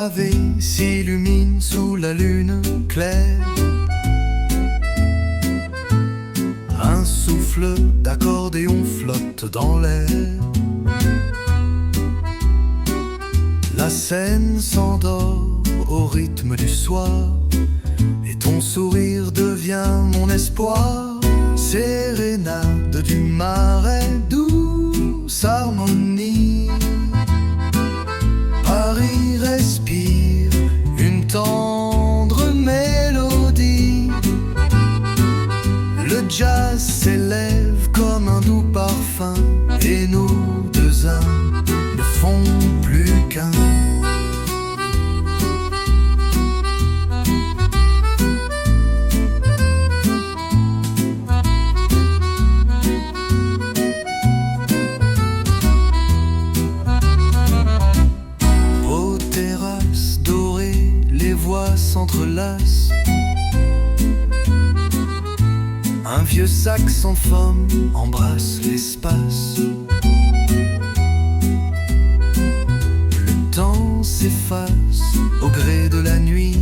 pavé s'illumine sous la lune claire. Un souffle d'accordéon flotte dans l'air. La scène s'endort au rythme du soir, et ton sourire devient mon espoir. Sérénade du marais, douce harmonie. Paris respire une tendre mélodie. Le jazz s'élève comme un doux parfum, et nous deux âmes ne font plus qu'un. Aux terrasses dorées, les voix s'entrelacent. Un vieux saxophone embrasse l'espace. Le temps s'efface au gré de la nuit.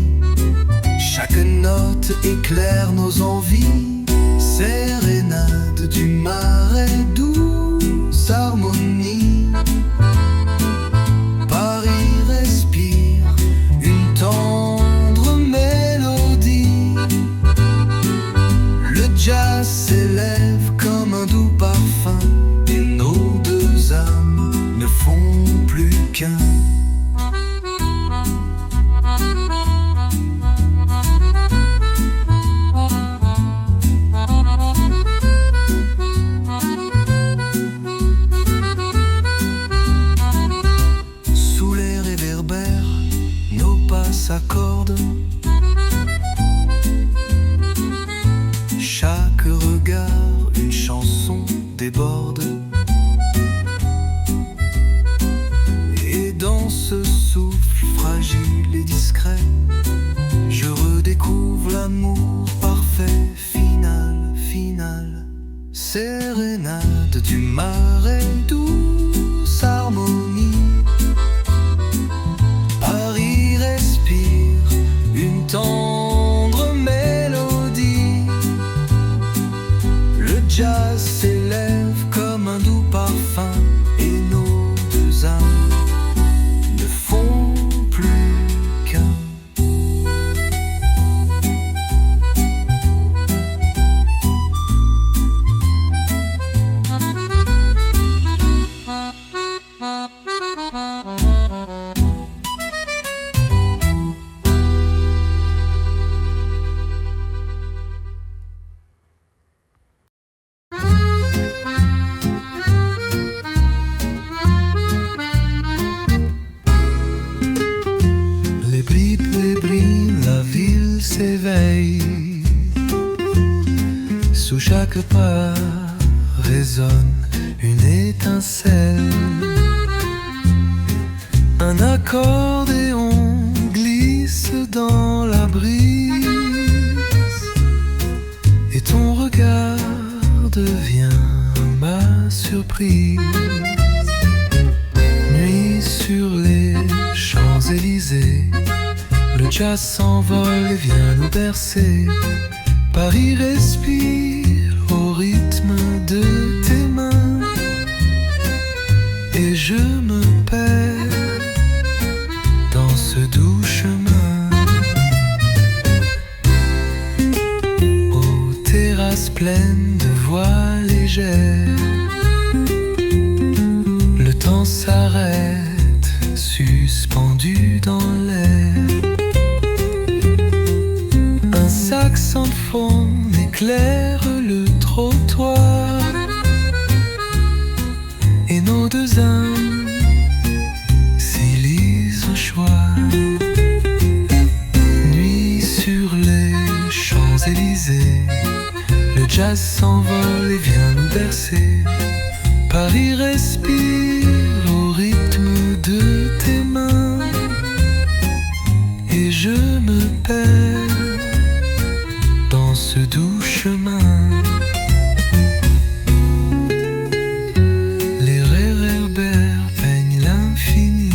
Chaque note éclaire nos envies. Sérénade du marais, douce harmonie. Paris respire une tendre mélodie. Le jazz s'élève comme un doux parfum, et nos deux âmes ne font plus qu'un. Sous les réverbères, nos pas s'accordent. Chaque regard, une chanson déborde. Et dans ce souffle fragile et discret, je redécouvre l'amour parfait, final, final. Sérénade du marais, douce harmonie. Paris respire une tendre mélodie. Le jazz s'élève comme un doux parfum, et nos deux âmes ne font plus qu'un. Les bris, la ville s'éveille. Sous chaque pas résonne une étincelle. Un accordéon glisse dans la brise, et ton regard devient ma surprise. Nuit sur les Champs-Élysées, le jazz s'envole et vient nous bercer. Paris respire au rythme de tes mains, et je me perds dans ce doux chemin. Aux terrasses pleines de voix légères, le temps s'arrête, suspendu dans l'air. Un saxophone éclaire le trottoir, et nos deux âmes s'y lisent au choix. Nuit sur les Champs-Élysées, le jazz s'envole et vient nous bercer. Paris respire au rythme de tes mains, et je me perds dans ce doux chemin. Les réverbères peignent l'infini,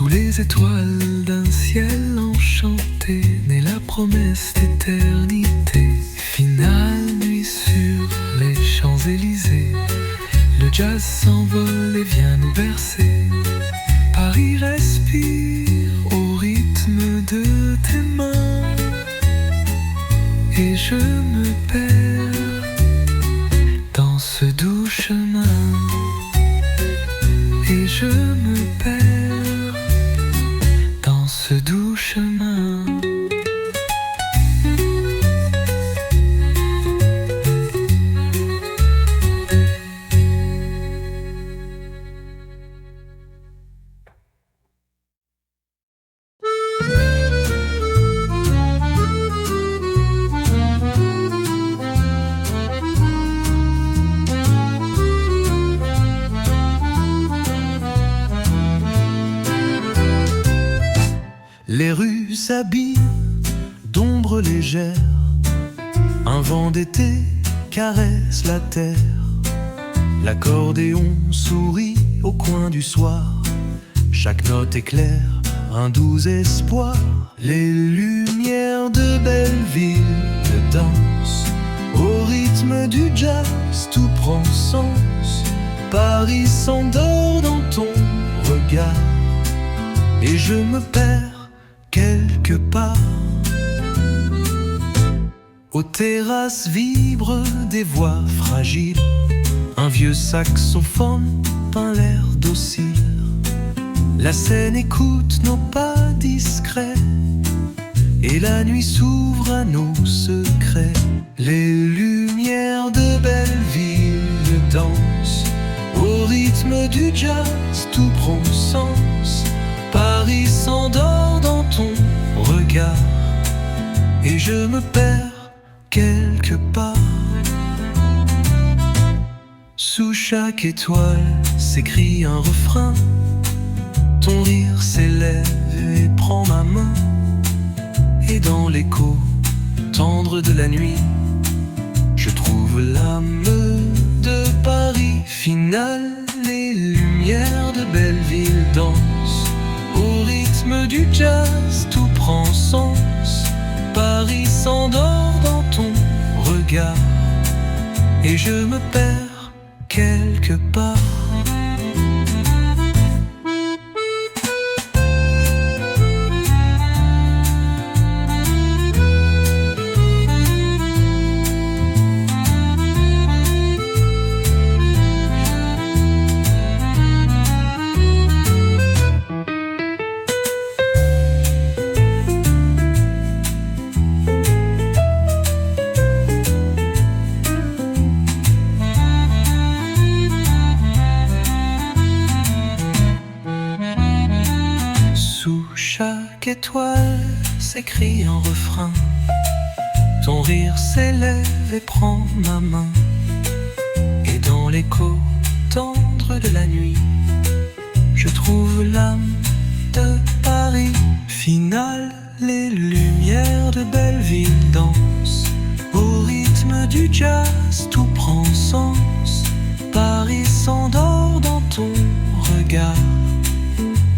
Sous les étoiles d'un ciel enchanté naît la promesse d'éternité. Finale nuit sur les Champs-Élysées, le jazz s'envole et vient nous bercer. Paris respire au rythme de tes mains, et je me perds dans ce doux chemin. Et je me perds dans ce doux chemin. Les rues s'habillent d'ombres légères, un vent d'été caresse la terre. L'accordéon sourit au coin du soir, chaque note éclaire un doux espoir. Les lumières de Belleville dansent au rythme du jazz, tout prend sens. Paris s'endort dans ton regard, et je me perds quelque part. Aux terrasses vibrent des voix fragiles, un vieux saxophone peint l'air docile. La scène écoute nos pas discrets, et la nuit s'ouvre à nos secrets. Les lumières de Belleville dansent au rythme du jazz, tout prend sens. Paris s'endort dans ton regard, et je me perds quelque part. Sous chaque étoile s'écrie un refrain, ton rire s'élève et prend ma main. Et dans l'écho tendre de la nuit, je trouve l'âme de Paris. Finale, les lumières de Belleville dansent au rythme du jazz, tout prend sens. Paris s'endort dans ton regard, et je me perds quelque part. Chaque étoile s'écrie un refrain, ton rire s'élève et prend ma main. Et dans l'écho tendre de la nuit, je trouve l'âme de Paris. Finale, les lumières de Belleville dansent au rythme du jazz, tout prend sens. Paris s'endort dans ton regard,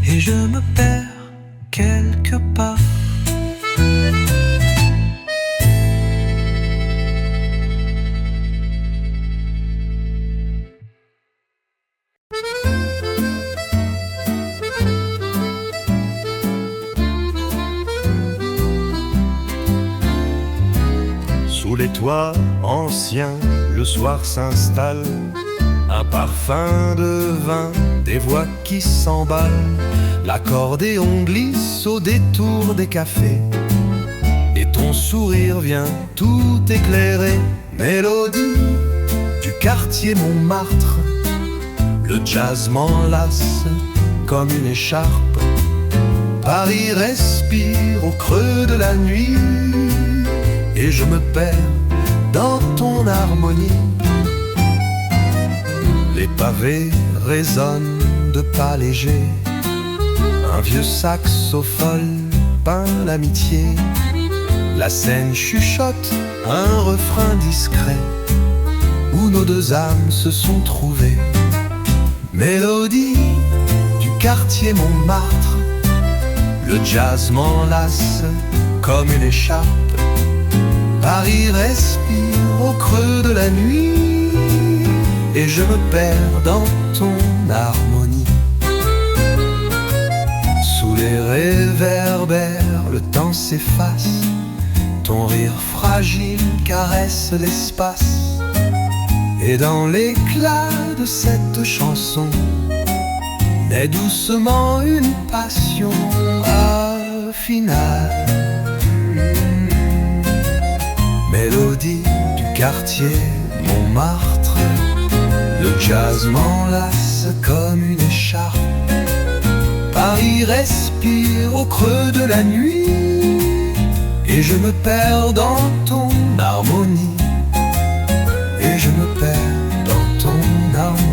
et je me perds quelque part. Sous les toits anciens, le soir s'installe, un parfum de vin, des voix qui s'emballent. L'accordéon glisse au détour des cafés, et ton sourire vient tout éclairer. Mélodie du quartier Montmartre, le jazz m'enlace comme une écharpe. Paris respire au creux de la nuit, et je me perds dans ton harmonie. Les pavés résonnent de pas légers, un vieux saxophone peint l'amitié. La scène chuchote un refrain discret, où nos deux âmes se sont trouvées. Mélodie du quartier Montmartre, Le jazz m'enlace comme une écharpe. Paris respire au creux de la nuit et je me perds dans ton harmonie. Sous les réverbères, le temps s'efface. Ton rire fragile caresse l'espace. Et dans l'éclat de cette chanson naît doucement une passion finale. Mélodie du quartier Montmartre, le jazz m'enlace comme une écharpe. Paris respire au creux de la nuit et je me perds dans ton harmonie. Et je me perds dans ton harmonie.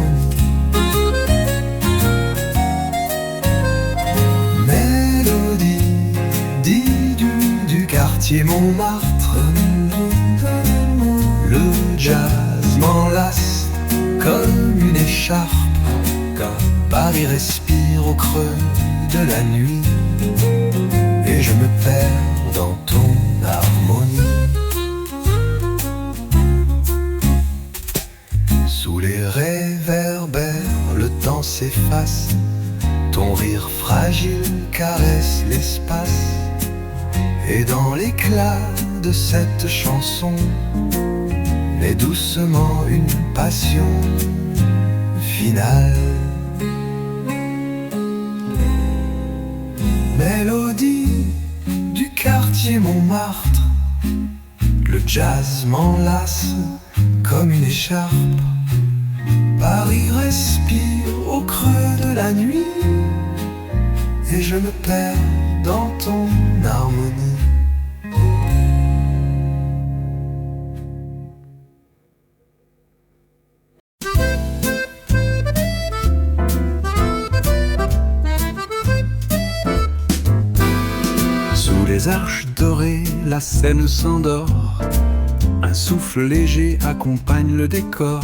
Mélodie du quartier Montmartre, le jazz m'enlace comme une écharpe. Quand Paris respire au creux de la nuit et je me perds dans ton harmonie. Sous les réverbères, le temps s'efface. Ton rire fragile caresse l'espace. Et dans l'éclat de cette chanson naît doucement une passion finale. Mélodie du quartier Montmartre, le jazz m'enlace comme une écharpe. Paris respire au creux de la nuit et je me perds dans ton harmonie. Sous les arches dorées, la scène s'endort. Un souffle léger accompagne le décor.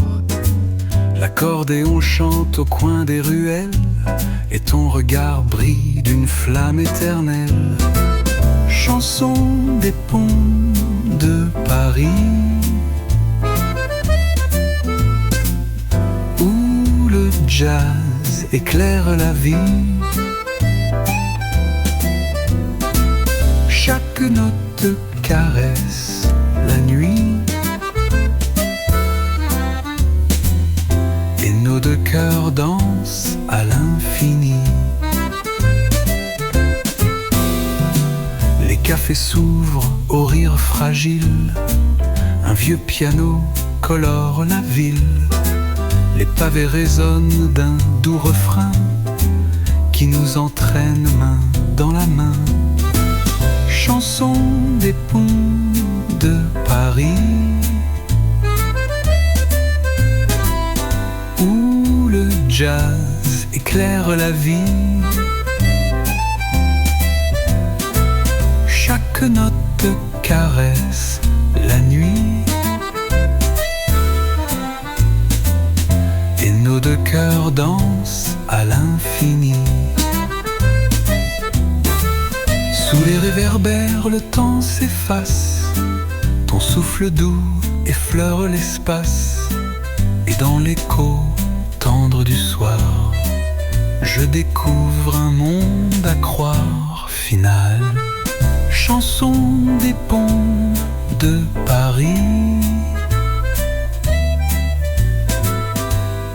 L'accordéon chante au coin des ruelles et ton regard brille d'une flamme éternelle. Chanson des ponts de Paris, où le jazz éclaire la vie. Chaque note caresse la nuit. Et nos deux cœurs dansent à l'infini. Les cafés s'ouvrent au rire fragile. Un vieux piano colore la ville. Les pavés résonnent d'un doux refrain qui nous entraîne main dans la main. Chanson des ponts de Paris, où le jazz éclaire la vie. Chaque note caresse la nuit. Et nos deux cœurs dansent à l'infini. Sous les réverbères, le temps s'efface. Ton souffle doux effleure l'espace. Et dans l'écho tendre du soir, je découvre un monde à croire final. Chanson des ponts de Paris,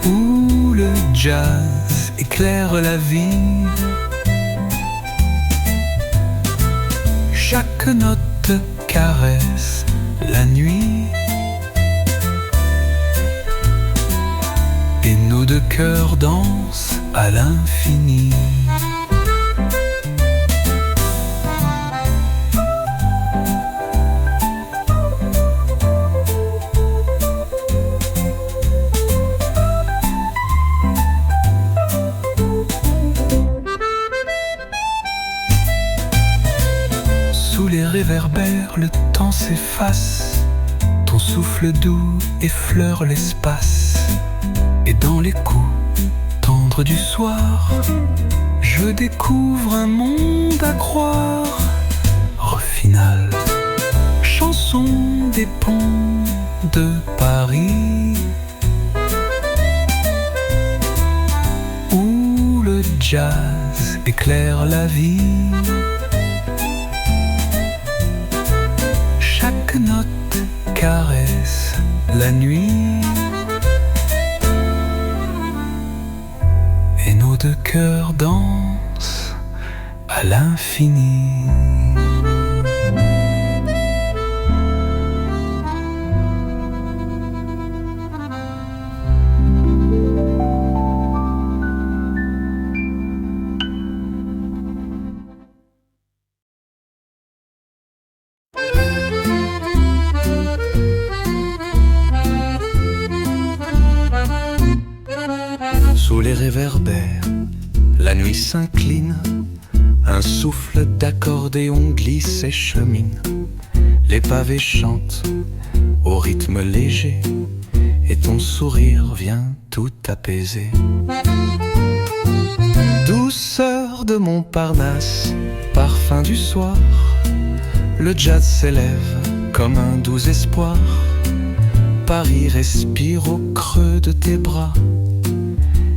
où le jazz éclaire la vie. Chaque note caresse la nuit. Et nos deux cœurs dansent à l'infini. Sous les réverbères, le temps s'efface. Ton souffle doux effleure l'espace. Et dans l'écho tendre du soir, Je découvre un monde à croire. Au final, chanson des ponts de Paris, où le jazz éclaire la vie. Chaque note caresse la nuit, et nos deux cœurs dansent à l'infini. Sous les réverbères, la nuit s'incline, un souffle d'accordéon glisse et chemine. Les pavés chantent au rythme léger, et ton sourire vient tout apaiser. Douceur de Montparnasse, parfum du soir, le jazz s'élève comme un doux espoir. Paris respire au creux de tes bras,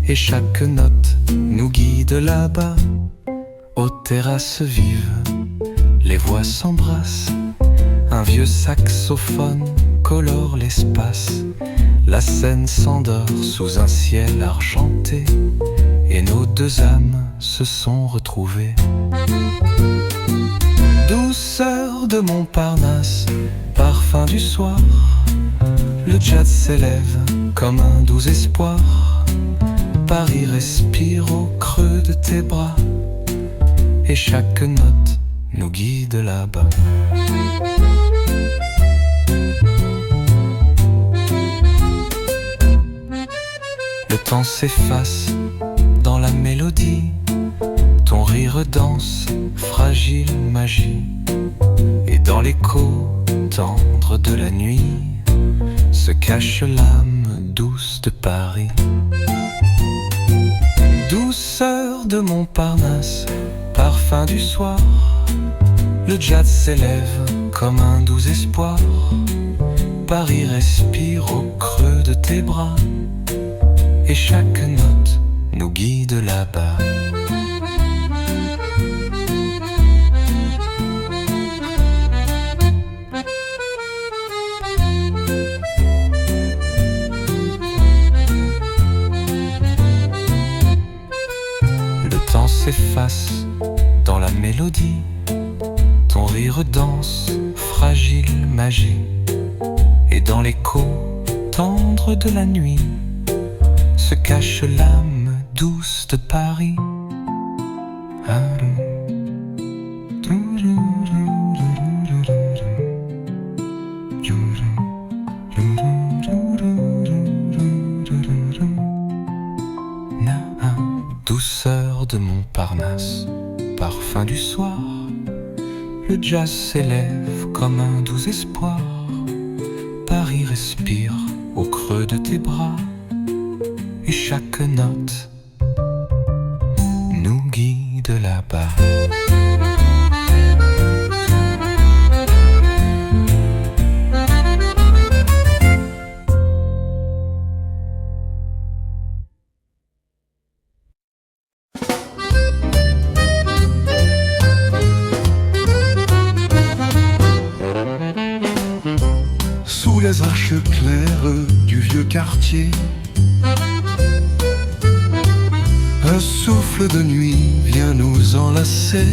et chaque note nous guide là-bas. Aux terrasses vives, les voix s'embrassent, un vieux saxophone colore l'espace. La scène s'endort sous un ciel argenté, et nos deux âmes se sont retrouvées. Douceur de Montparnasse, parfum du soir, le jazz s'élève comme un doux espoir. Paris respire au creux de tes bras, et chaque note nous guide là-bas. Le temps s'efface dans la mélodie, ton rire danse, fragile magie, et dans l'écho tendre de la nuit se cache l'âme douce de Paris. Douceur de Montparnasse, parfum du soir, le jazz s'élève comme un doux espoir. Paris respire au creux de tes bras, et chaque note nous guide là-bas. S'efface dans la mélodie, ton rire danse, fragile magie, et dans l'écho tendre de la nuit se cache l'âme douce de Paris. Douceur de Montparnasse, parfum du soir, le jazz s'élève comme un doux espoir. Paris respire au creux de tes bras, et chaque note nous guide là-bas. Sous les arches claires du vieux quartier, un souffle de nuit vient nous enlacer.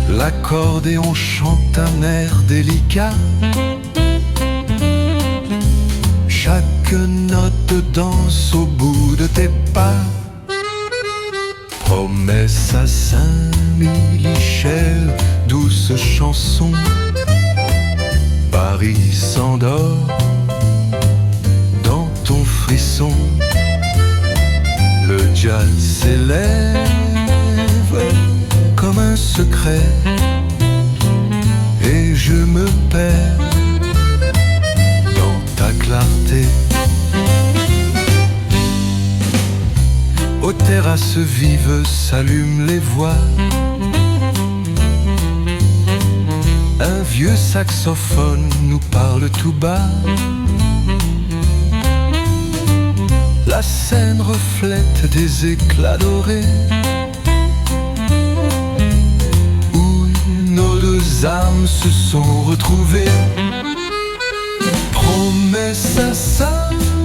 L'accordéon chante un air délicat, chaque note danse au bout de tes pas. Promesse à Saint-Michel, douce chanson. Paris s'endort dans ton frisson. Le jazz s'élève comme un secret, et je me perds dans ta clarté. Aux terrasses vives s'allument les voix. Un vieux saxophone nous parle tout bas. La scène reflète des éclats dorés où nos deux âmes se sont retrouvées. Promesse à Saint-Michel,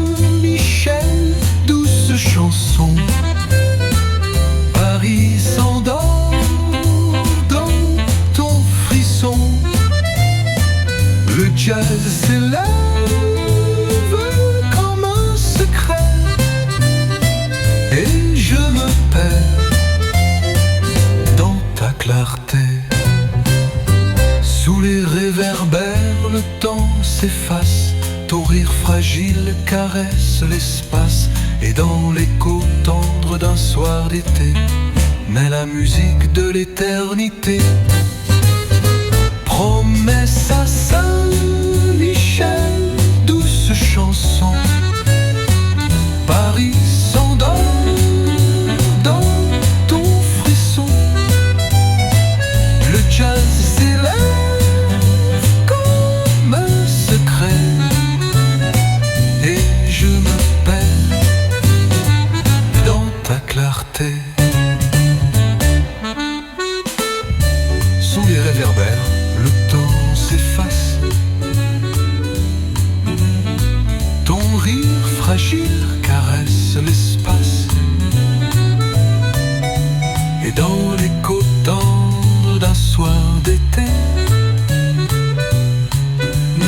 douce chanson. Paris s'endort dans ton frisson. Le jazz s'élève comme un secret. Et je me perds dans ta clarté. Sous les réverbères, le temps s'efface. Ton rire fragile caresse l'espace. Et dans l'écho tendre d'un soir d'été naît la musique de l'éternité. Promesse à Saint-Michel, douce chanson. Paris s'endort dans ton frisson. Le jazz s'élève comme un secret. Et je me perds dans ta clarté. Sous les réverbères, le temps s'efface. Ton rire fragile caresse l'espace. Et dans l'écho tendre d'un soir d'été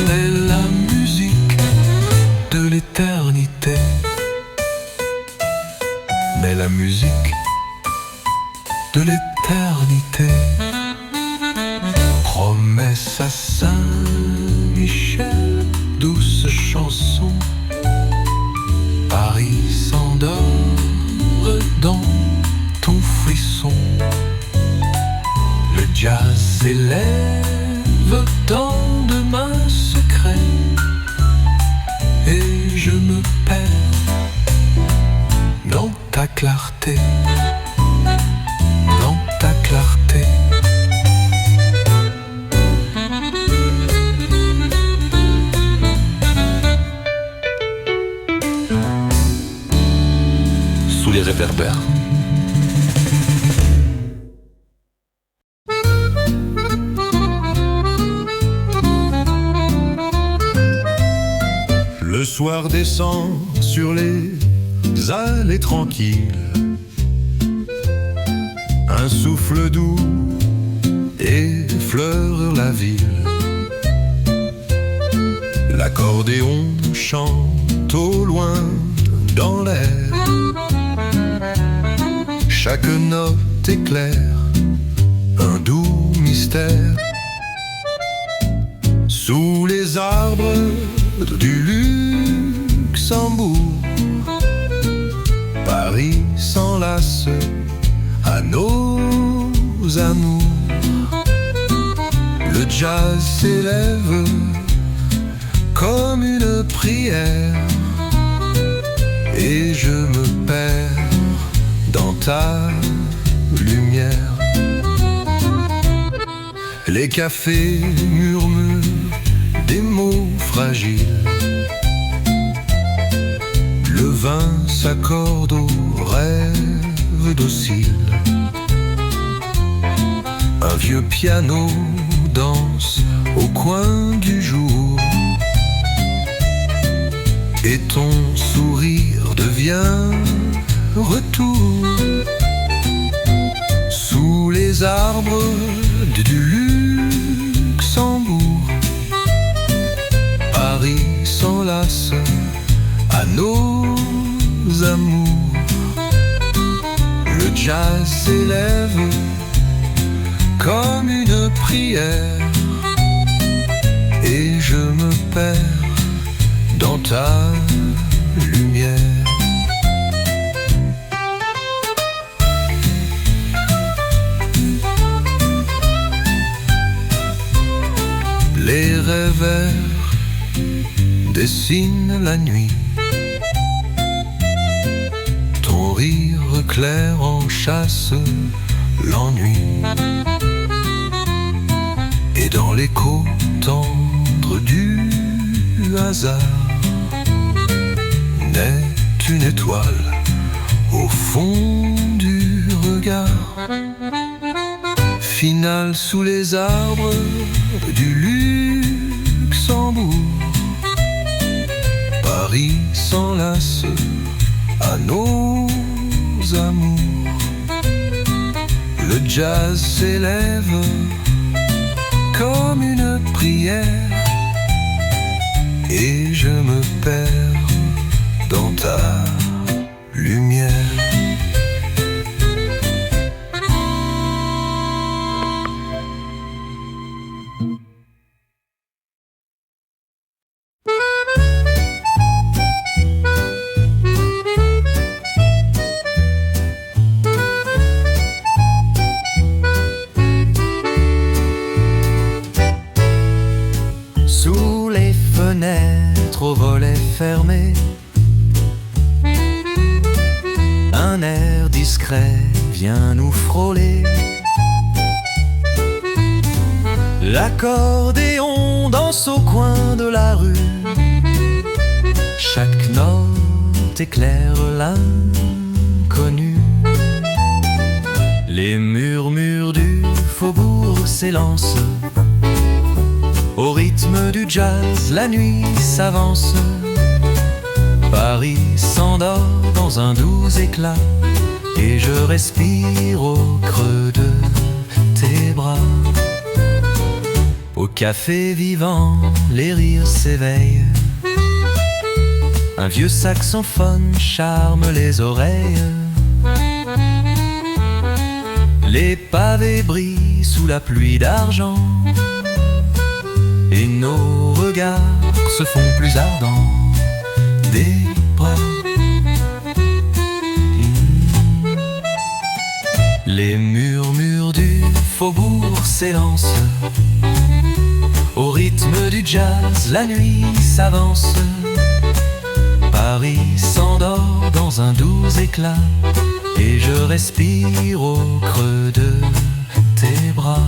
naît la musique de l'éternité. Naît la musique de l'éternité. Promesse à Saint-Michel, douce chanson. Paris s'endort dans ton frisson. Le jazz s'élève dans de mains secrets. Et je me perds dans ta clarté. Dans ta clarté. Sous les réverbères. Le soir descend sur les allées tranquilles. Un souffle doux effleure la ville. L'accordéon chante au loin dans l'air. Chaque note éclaire un doux mystère. Sous les arbres du Luxembourg, Paris s'enlace à nos amours. Le jazz s'élève comme une prière. Et je me perds dans ta lumière. Les cafés murmurent des mots fragiles. Le vin s'accorde aux rêves dociles. Un vieux piano danse au coin du jour. Et ton sourire devient retour. Sous les arbres du Luxembourg, Paris s'enlace à nos amours. Le jazz s'élève comme une prière. Et je me perds dans ta lumière. Les rêveurs dessinent la nuit. Ton rire clair clair en chasse l'ennui. Et dans l'écho tendre du hasard naît une étoile au fond du regard. Finale sous les arbres du Luxembourg, Paris s'enlace à nos amours. Le jazz s'élève comme une prière et je me perds dans ta lumière. Sous les fenêtres aux volets fermés, un air discret vient nous frôler. L'accordéon danse au coin de la rue. Chaque note éclaire l'inconnu. Les murmures du faubourg s'élancent. Au rythme du jazz, la nuit s'avance. Paris s'endort dans un doux éclat et je respire au creux de tes bras. Au café vivant, les rires s'éveillent. Un vieux saxophone charme les oreilles. Les pavés brillent sous la pluie d'argent et nos regards se font plus ardents. Des bras. Les murmures du faubourg s'élancent. Au rythme du jazz, la nuit s'avance. Paris s'endort dans un doux éclat et je respire au creux de tes bras.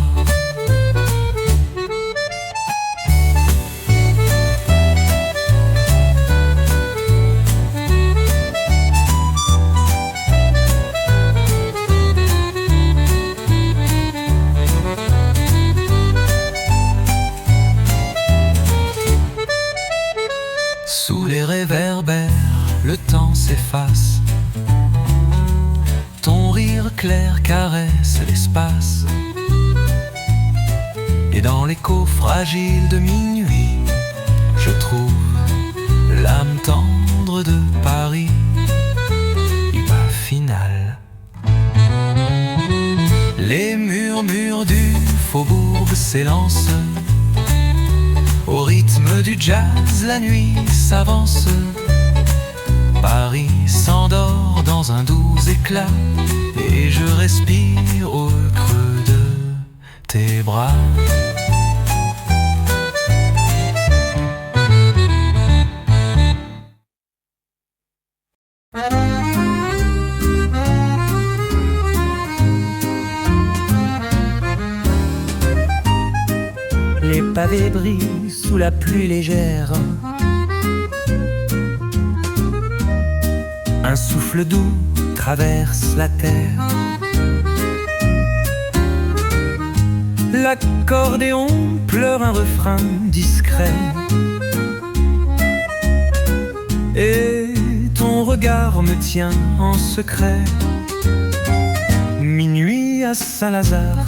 Sous les réverbères, le temps s'efface. Ton rire clair caresse l'espace. Et dans l'écho fragile de minuit, je trouve l'âme tendre de Paris. Et pas finale. Les murmures du faubourg s'élancent. Au rythme du jazz, la nuit s'avance. Paris s'endort dans un doux éclat et je respire au creux de tes bras. Les pavés brillent sous la pluie légère. Un souffle doux traverse la terre. L'accordéon pleure un refrain discret. Et ton regard me tient en secret. Minuit à Saint-Lazare,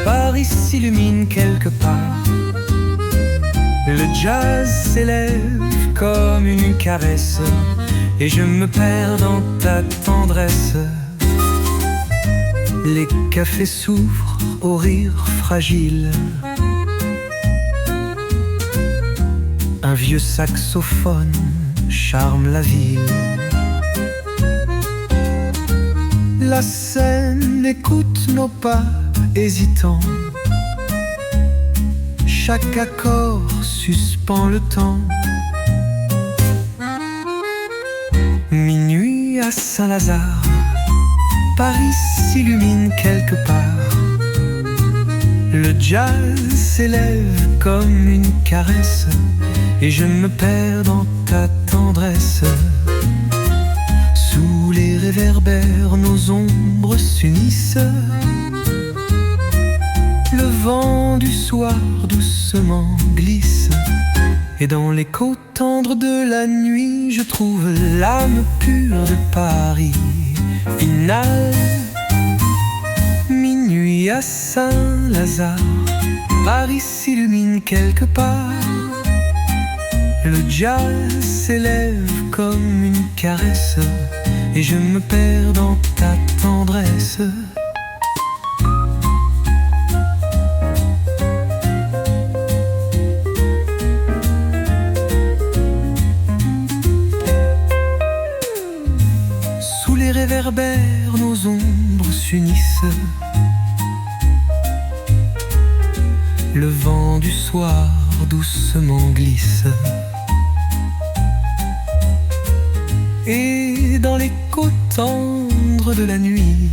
Paris s'illumine quelque part. Le jazz s'élève comme une caresse et je me perds dans ta tendresse. Les cafés s'ouvrent au rire fragile. Un vieux saxophone charme la ville. La scène écoute nos pas hésitants. Chaque accord suspend le temps. Minuit à Saint-Lazare, Paris s'illumine quelque part. Le jazz s'élève comme une caresse, et je me perds dans ta tendresse. Sous les réverbères, nos ombres s'unissent. Le vent du soir doucement glisse, et dans l'écho tendre de la nuit, je trouve l'âme pure de Paris. Finale, minuit à Saint-Lazare, Paris s'illumine quelque part. Le jazz s'élève comme une caresse, et je me perds dans ta tendresse. Sous les réverbères, nos ombres s'unissent. Le vent du soir doucement glisse, et dans l'écho tendre de la nuit,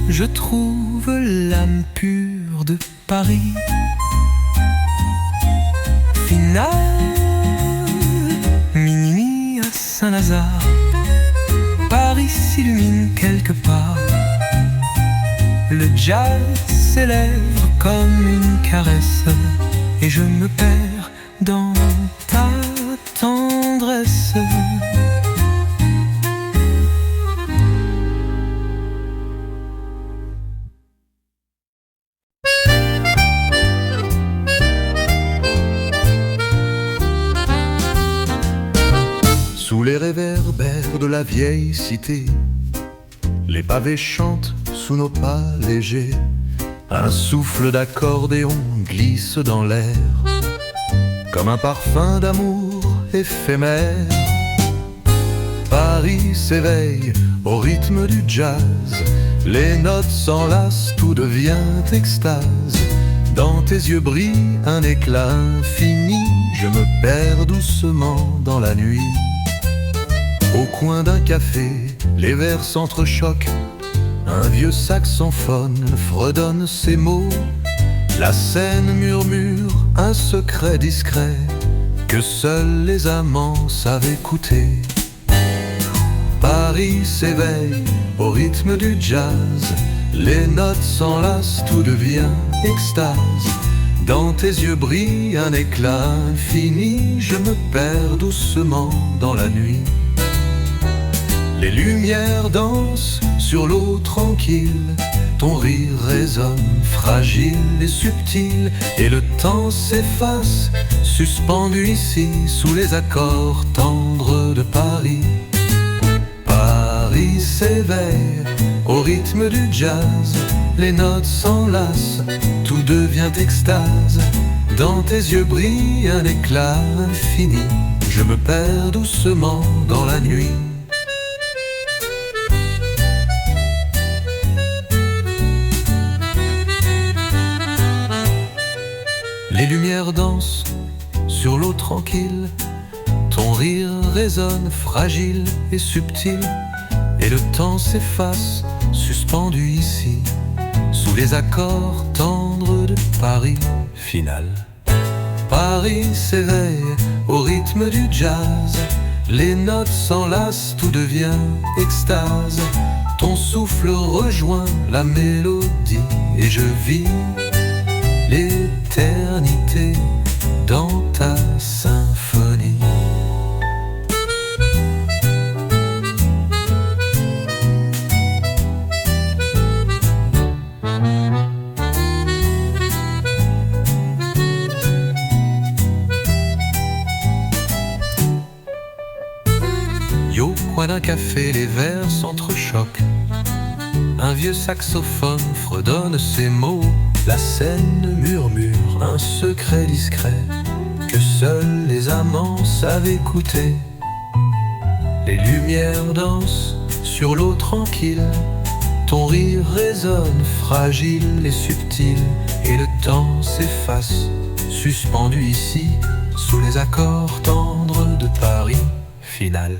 je trouve l'âme pure de Paris. Finale, minuit à Saint-Lazare, Paris s'illumine quelque part. Le jazz s'élève comme une caresse, et je me perds dans ta tendresse. Sous les réverbères de la vieille cité, les pavés chantent sous nos pas légers. Un souffle d'accordéon glisse dans l'air, comme un parfum d'amour éphémère. Paris s'éveille au rythme du jazz, les notes s'enlacent, tout devient extase. Dans tes yeux brille un éclat infini, je me perds doucement dans la nuit. Au coin d'un café, les verres s'entrechoquent, un vieux saxophone fredonne ses mots. La scène murmure un secret discret que seuls les amants savent écouter. Paris s'éveille au rythme du jazz, les notes s'enlacent, tout devient extase. Dans tes yeux brille un éclat infini, je me perds doucement dans la nuit. Les lumières dansent sur l'eau tranquille, ton rire résonne fragile et subtil, et le temps s'efface, suspendu ici sous les accords tendres de Paris. Paris s'éveille au rythme du jazz, les notes s'enlacent, tout devient extase. Dans tes yeux brille un éclat infini, je me perds doucement dans la nuit. Les lumières dansent sur l'eau tranquille, ton rire résonne fragile et subtil, et le temps s'efface, suspendu ici, sous les accords tendres de Paris. Finale, Paris s'éveille au rythme du jazz, les notes s'enlacent, tout devient extase. Ton souffle rejoint la mélodie, et je vis l'éternité dans ta symphonie. Et au coin d'un café, les verres s'entrechoquent, un vieux saxophone fredonne ses mots. La scène murmure un secret discret que seuls les amants savent écouter. Les lumières dansent sur l'eau tranquille, ton rire résonne fragile et subtil, et le temps s'efface, suspendu ici sous les accords tendres de Paris. Finale,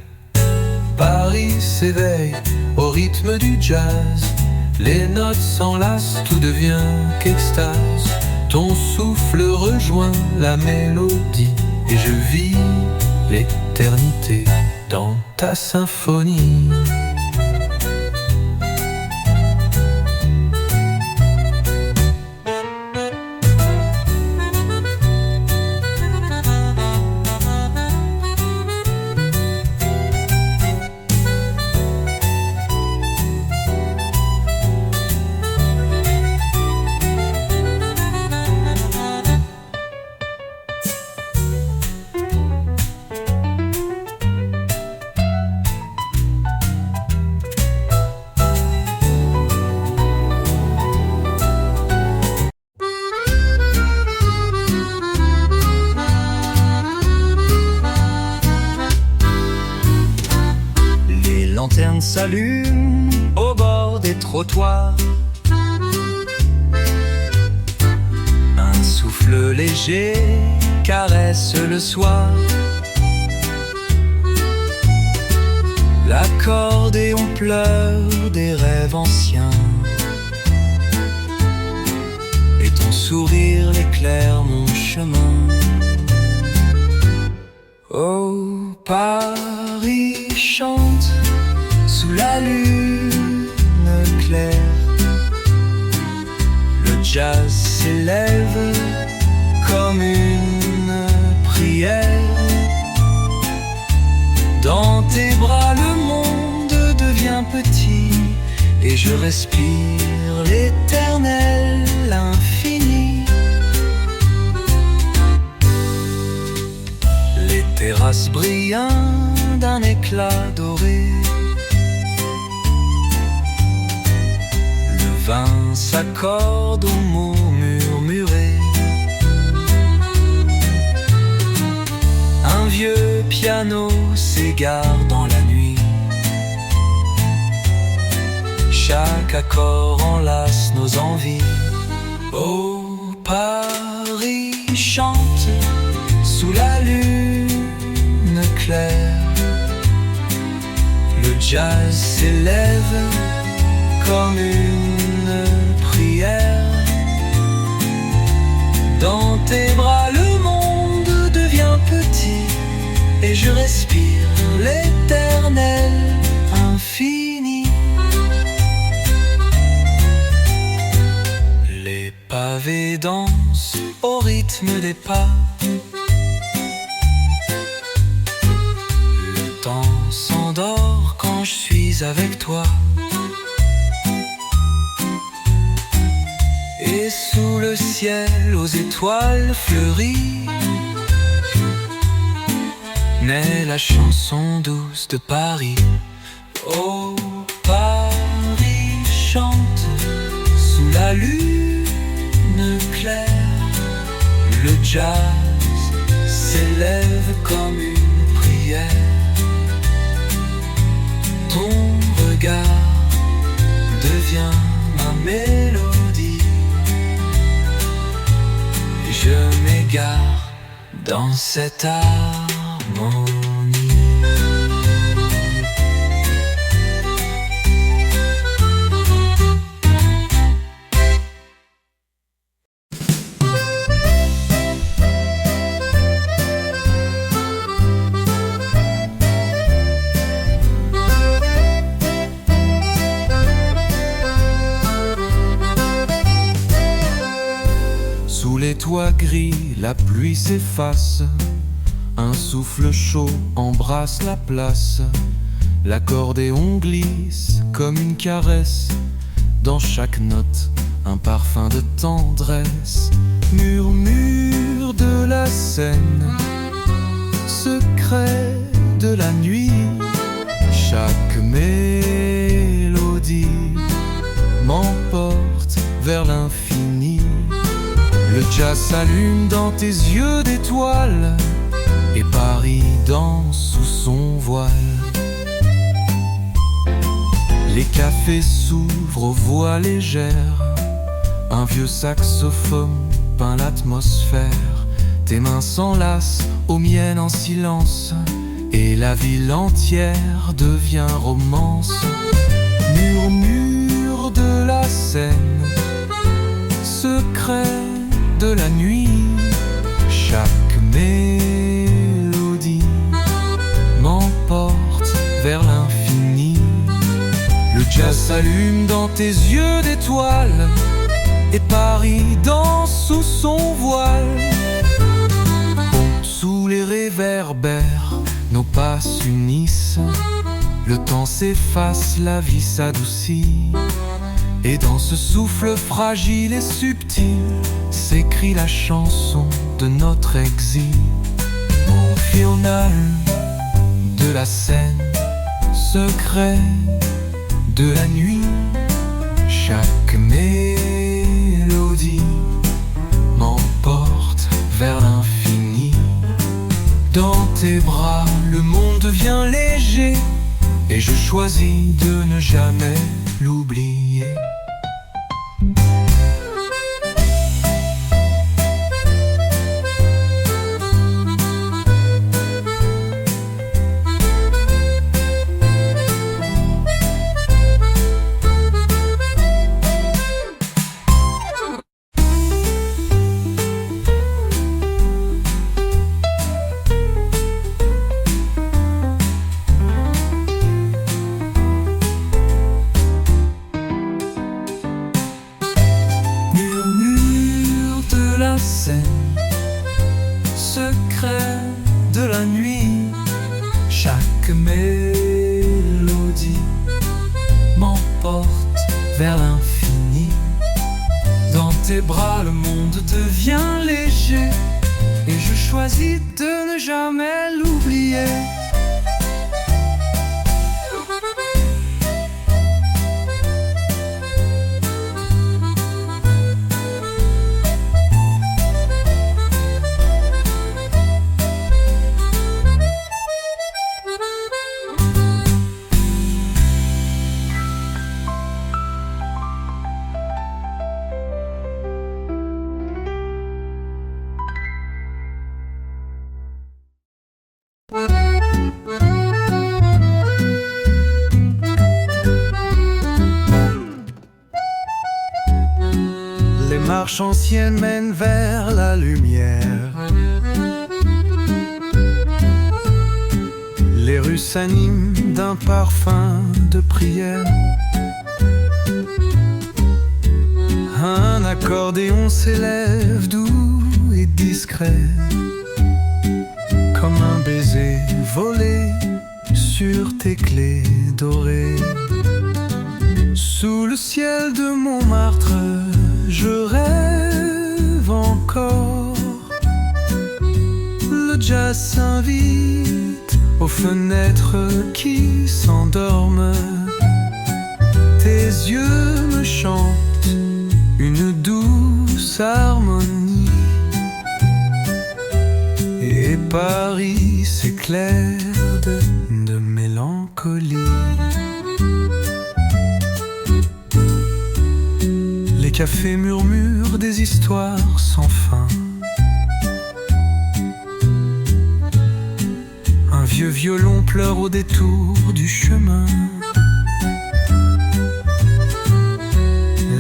Paris s'éveille au rythme du jazz. Les notes s'enlacent, tout devient qu'extase. Ton souffle rejoint la mélodie et je vis l'éternité dans ta symphonie. Lanterne s'allume au bord des trottoirs. Un souffle léger caresse le soir. L'accordéon pleure des rêves anciens et ton sourire éclaire mon chemin. Oh, Paris chante sous la lune claire. Le jazz s'élève comme une prière. Dans tes bras le monde devient petit et je respire l'éternel infini. Les terrasses brillent d'un éclat doré. Le vin s'accorde aux mots murmurés. Un vieux piano s'égare dans la nuit. Chaque accord enlace nos envies. Oh, Paris chante sous la lune claire. Le jazz s'élève comme une prière. Dans tes bras le monde devient petit et je respire l'éternel infini. Les pavés dansent au rythme des pas. Le temps s'endort quand je suis avec toi. Et sous le ciel aux étoiles fleuries naît la chanson douce de Paris. Oh, Paris chante sous la lune claire. Le jazz s'élève comme une prière. Ton regard devient ma mélodie. Je m'égare dans cette harmonie. Sous les toits gris, la pluie s'efface. Un souffle chaud embrasse la place. L'accordéon glisse comme une caresse. Dans chaque note, un parfum de tendresse. Murmure de la Seine, secret de la nuit. Chaque mélodie m'emporte vers l'infini. Le jazz s'allume dans tes yeux d'étoiles et Paris danse sous son voile. Les cafés s'ouvrent aux voix légères. Un vieux saxophone peint l'atmosphère. Tes mains s'enlacent aux miennes en silence et la ville entière devient romance. Murmure de la Seine, secret de la nuit, chaque mélodie m'emporte vers l'infini. Le jazz s'allume dans tes yeux d'étoiles, et Paris danse sous son voile. Sous les réverbères, nos pas s'unissent, le temps s'efface, la vie s'adoucit. Et dans ce souffle fragile et subtil s'écrit la chanson de notre exil. Au final de la scène, secret de la nuit, chaque mélodie m'emporte vers l'infini. Dans tes bras, le monde devient léger, et je choisis de ne jamais l'oublier. Secret de la nuit, chaque mélodie m'emporte vers l'infini. Dans tes bras, le monde devient léger, et je choisis de ne jamais l'oublier. Les marches anciennes mènent vers la lumière. Les rues s'animent d'un parfum de prière. Un accordéon s'élève doux et discret, comme un baiser volé sur tes clés dorées. Sous le ciel de Montmartre, je rêve encore. Le jazz s'invite aux fenêtres qui s'endorment. Tes yeux me chantent une douce harmonie, et Paris s'éclaire de mélancolie. Les cafés murmurent des histoires sans fin. Un vieux violon pleure au détour du chemin.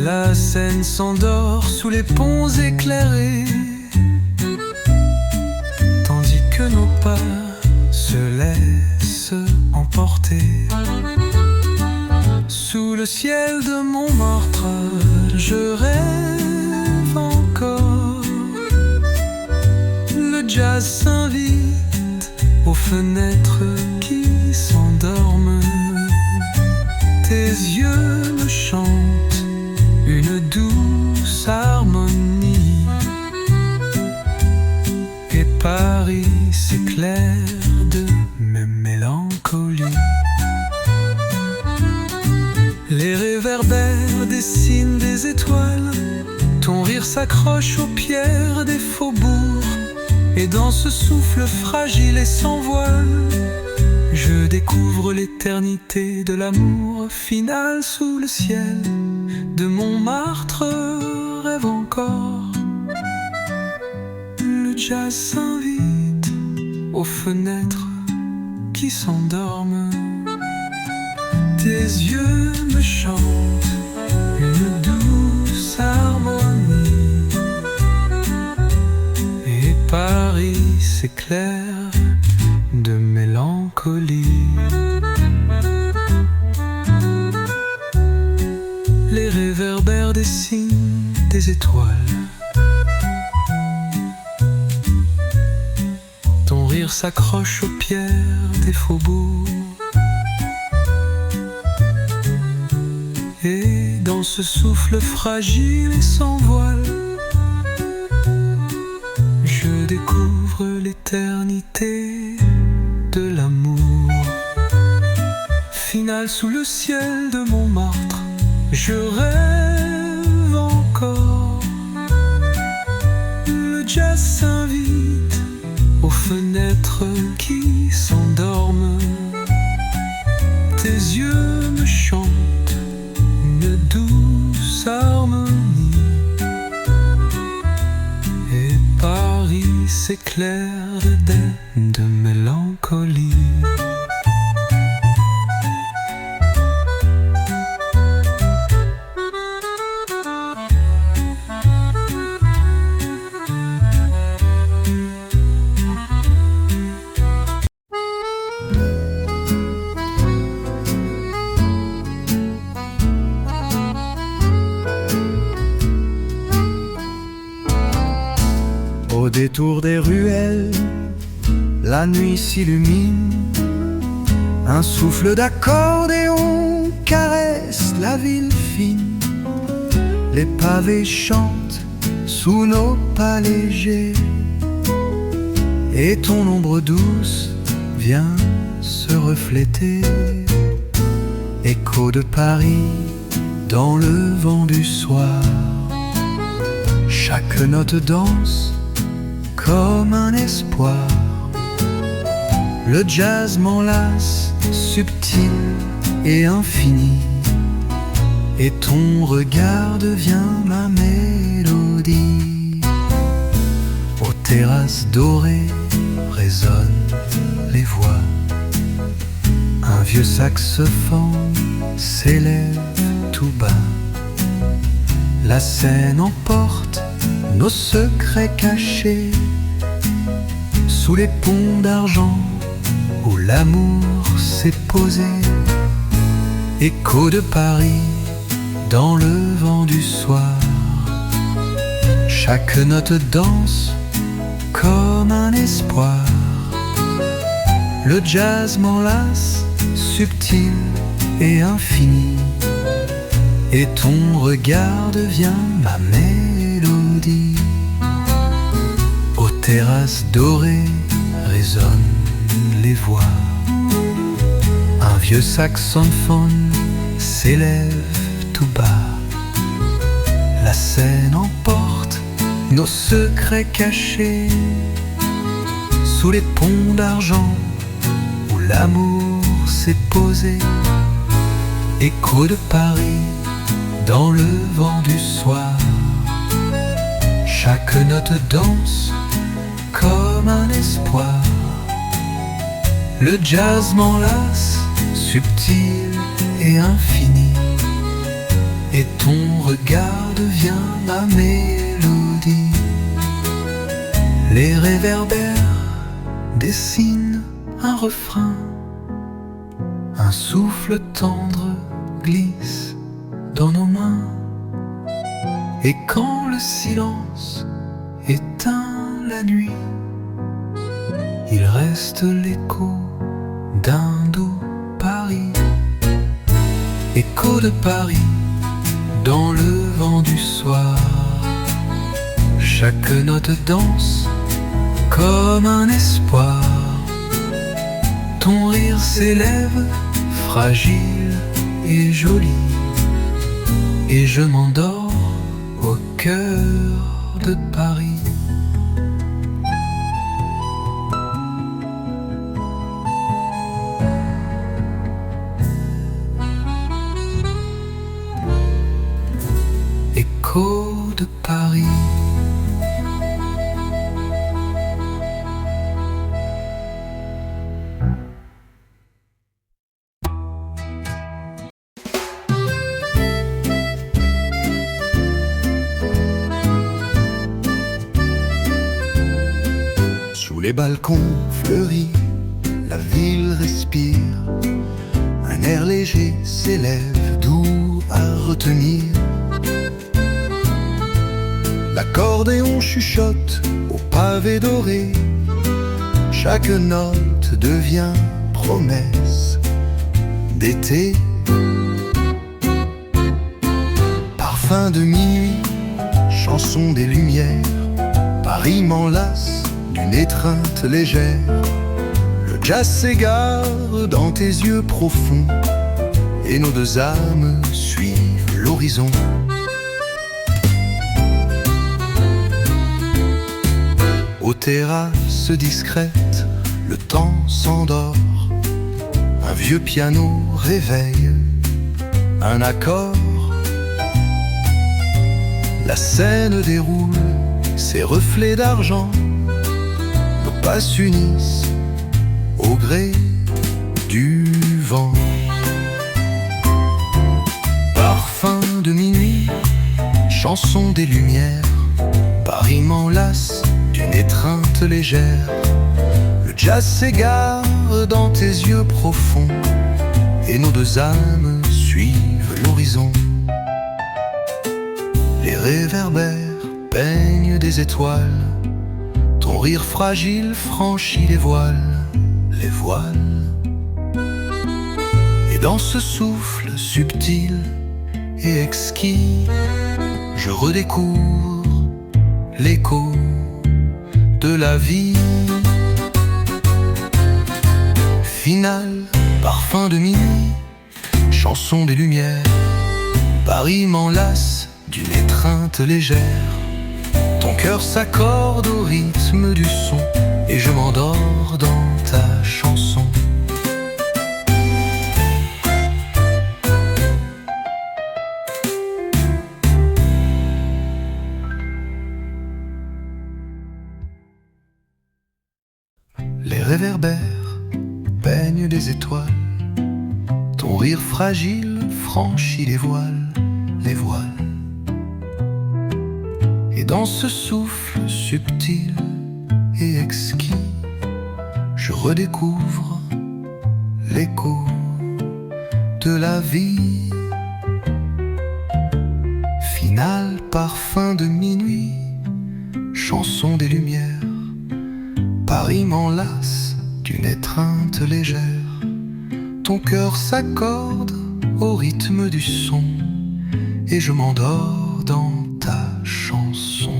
La Seine s'endort sous les ponts éclairés, tandis que nos pas se laissent emporter. Sous le ciel de Montmartre, je rêve encore. Le jazz s'invite aux fenêtres qui s'endorment. Tes yeux me chantent une douce harmonie, et Paris s'éclaire de mes mélancolies. Les réverbères dessinent des étoiles, ton rire s'accroche aux pierres des faubourgs, et dans ce souffle fragile et sans voile, je découvre l'éternité de l'amour final. Sous le ciel de Montmartre, rêve encore. Le jazz s'invite aux fenêtres qui s'endorment. Tes yeux me chantent une douce harmonie, et Paris s'éclaire de mélancolie. Les réverbères dessinent des étoiles. Ton rire s'accroche aux pierres des faubourgs. Et dans ce souffle fragile et sans voile, je découvre l'éternité de l'amour. Finale sous le ciel de Montmartre, je rêve encore. Le jazz s'invite aux fenêtres qui s'endorment. Tes yeux me chantent une douce harmonie, et Paris s'éclaire de mélancolie. Au détour des ruelles, la nuit s'illumine. Un souffle d'accordéon caresse la ville fine. Les pavés chantent sous nos pas légers, et ton ombre douce vient se refléter. Écho de Paris dans le vent du soir. Chaque note danse comme un espoir. Le jazz m'enlace, subtil et infini, et ton regard devient ma mélodie. Aux terrasses dorées résonnent les voix. Un vieux saxophone s'élève tout bas. La Seine emporte nos secrets cachés sous les ponts d'argent où l'amour s'est posé. Écho de Paris dans le vent du soir. Chaque note danse comme un espoir. Le jazz m'enlace, subtil et infini, et ton regard devient ma mélodie. Aux terrasses dorées résonnent les voix. Un vieux saxophone s'élève tout bas. La Seine emporte nos secrets cachés sous les ponts d'argent où l'amour s'est posé. Écho de Paris dans le vent du soir. Chaque note danse comme un espoir. Le jazz m'enlace, subtil et infini, et ton regard devient ma mélodie. Les réverbères dessinent un refrain. Un souffle tendre glisse dans nos mains. Et quand le silence éteint la nuit, il reste l'écho d'un doux Paris. Écho de Paris dans le vent du soir. Chaque note danse comme un espoir. Ton rire s'élève, fragile et joli, et je m'endors au cœur de Paris. Écho de Paris. les balcons fleuris, la ville respire. Un air léger s'élève, doux à retenir. L'accordéon chuchote au pavé doré. Chaque note devient promesse d'été. Parfum de minuit, chanson des lumières. Paris m'enlace d'une étreinte légère. Le jazz s'égare dans tes yeux profonds et nos deux âmes suivent l'horizon. Aux terrasses discrètes, le temps s'endort. Un vieux piano réveille un accord. La scène déroule ses reflets d'argent. Nos pas s'unissent au gré du vent. Parfum de minuit, chanson des lumières. Paris m'enlace d'une étreinte légère. Le jazz s'égare dans tes yeux profonds et nos deux âmes suivent l'horizon. Les réverbères peignent des étoiles. Ton rire fragile franchit les voiles, les voiles. Et dans ce souffle subtil et exquis, je redécouvre l'écho de la vie. Finale, parfum de minuit, chanson des lumières. Paris m'enlace d'une étreinte légère. Ton cœur s'accorde au rythme du son et je m'endors dans ta chanson. Les réverbères peignent des étoiles. Ton rire fragile franchit les voiles, les voiles. Et dans ce souffle subtil et exquis, je redécouvre l'écho de la vie. Finale, parfum de minuit, chanson des lumières. Paris m'enlace d'une étreinte légère. Ton cœur s'accorde au rythme du son et je m'endors dans ta chanson.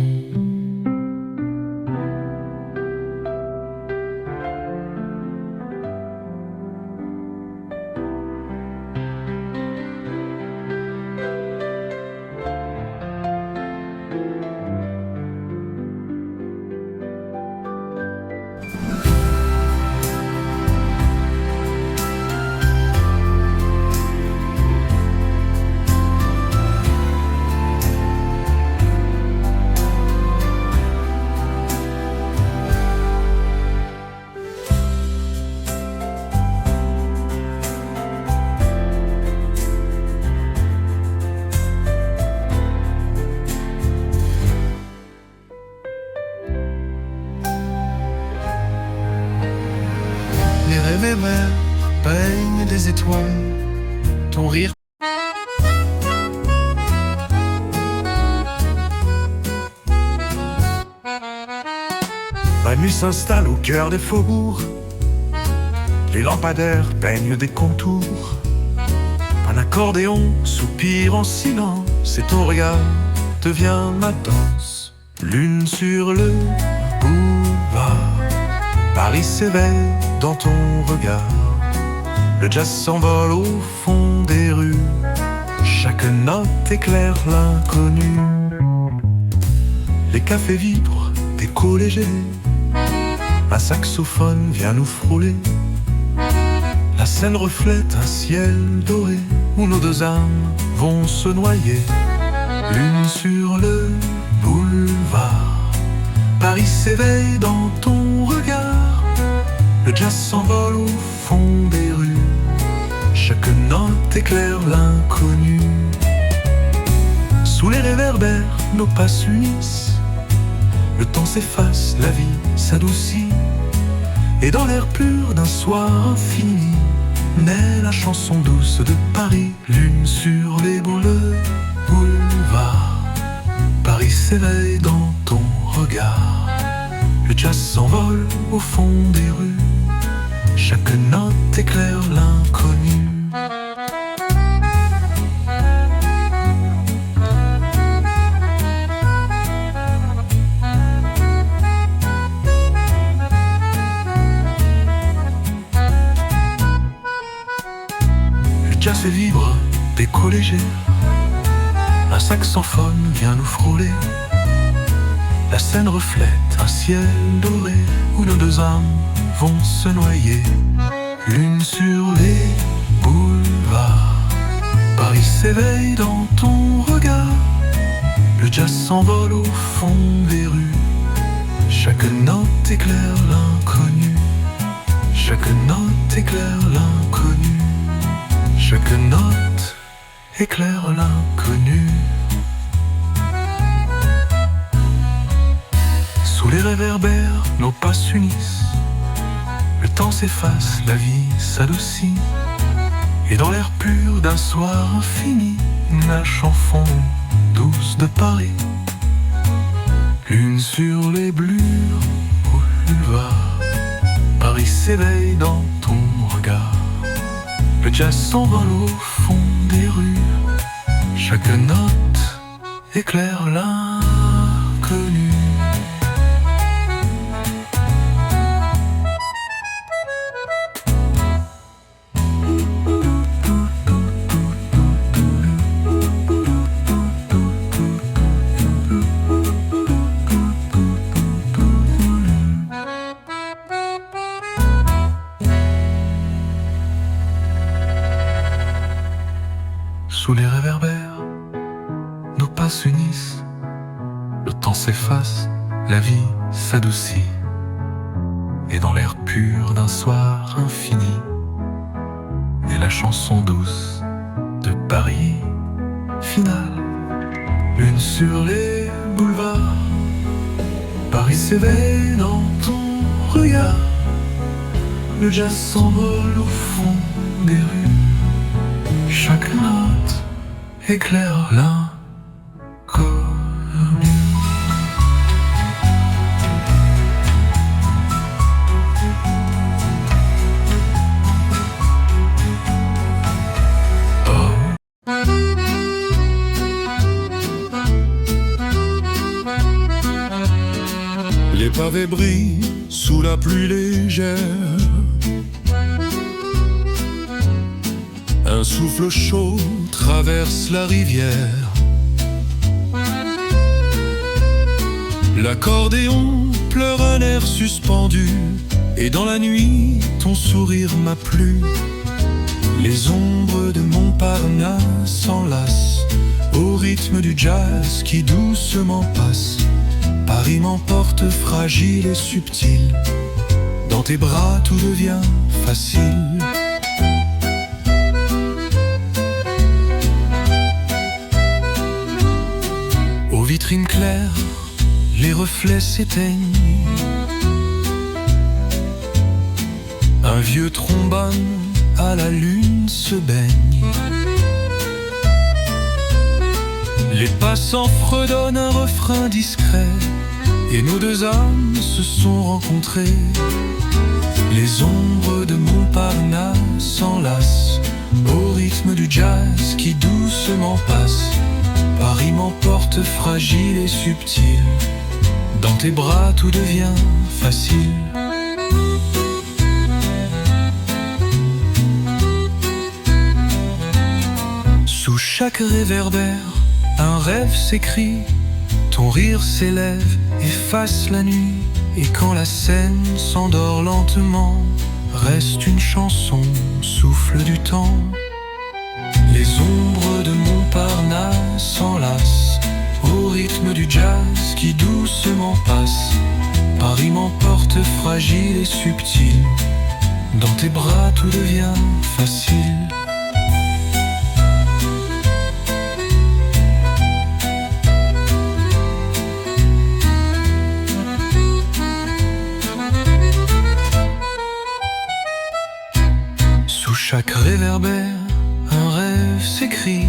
Les réverbères peignent des étoiles. Ton rire la nuit s'installe au cœur des faubourgs. Les lampadaires peignent des contours. Un accordéon soupire en silence et ton regard devient ma danse. Lune sur le boulevard, Paris s'éveille dans ton regard. Le jazz s'envole au fond des rues. Chaque note éclaire l'inconnu. Les cafés vibrent d'échos légers. Un saxophone vient nous frôler. La scène reflète un ciel doré où nos deux âmes vont se noyer. Lune sur le boulevard, Paris s'éveille dans ton regard. Le jazz s'envole au fond des rues. Chaque note éclaire l'inconnu. Sous les réverbères, nos pas s'unissent. Le temps s'efface, la vie s'adoucit. Et dans l'air pur d'un soir infini naît la chanson douce de Paris. Lune sur les boulevards, Paris s'éveille dans ton regard. Le jazz s'envole au fond des rues, chaque note éclaire l'inconnu. Le jazz fait vivre d'échos légers, un saxophone vient nous frôler. La scène reflète un ciel doré où nos deux âmes vont se noyer. Lune sur les boulevards, Paris s'éveille dans ton regard. Le jazz s'envole au fond des rues, chaque note éclaire l'inconnu. Chaque note éclaire l'inconnu. Chaque note éclaire l'inconnu. Sous les réverbères, nos pas s'unissent. Le temps s'efface, la vie s'adoucit. Et dans l'air pur d'un soir infini, la chanson douce de Paris. Lune sur les boulevards, Paris s'éveille dans ton regard. Le jazz s'envole au fond des rues, chaque note éclaire l'inconnu. Sous les réverbères, nos pas s'unissent. Le temps s'efface, la vie s'adoucit. Et dans l'air pur d'un soir infini, et la chanson douce de Paris finale. Lune sur les boulevards, Paris s'éveille dans ton regard. Le jazz s'envole au fond des rues, chaque note éclaire l'inconnu. Les pavés brillent sous la pluie légère. Un souffle chaud traverse la rivière. L'accordéon pleure un air suspendu, et dans la nuit, ton sourire m'a plu. Les ombres de Montparnasse s'enlacent au rythme du jazz qui doucement passe. Paris m'emporte fragile et subtil, dans tes bras tout devient facile. Aux vitrines claires, les reflets s'éteignent. Un vieux trombone à la lune se baigne. Les passants fredonnent un refrain discret, et nos deux âmes se sont rencontrées. Les ombres de Montparnasse s'enlacent au rythme du jazz qui doucement passe. Paris m'emporte fragile et subtil, dans tes bras tout devient facile. Sous chaque réverbère, un rêve s'écrit, ton rire s'élève, efface la nuit. Et quand la scène s'endort lentement, reste une chanson, souffle du temps. Les ombres de Montparnasse s'enlacent au rythme du jazz qui doucement passe. Paris m'emporte fragile et subtil, dans tes bras tout devient facile. réverbère, un rêve s'écrit.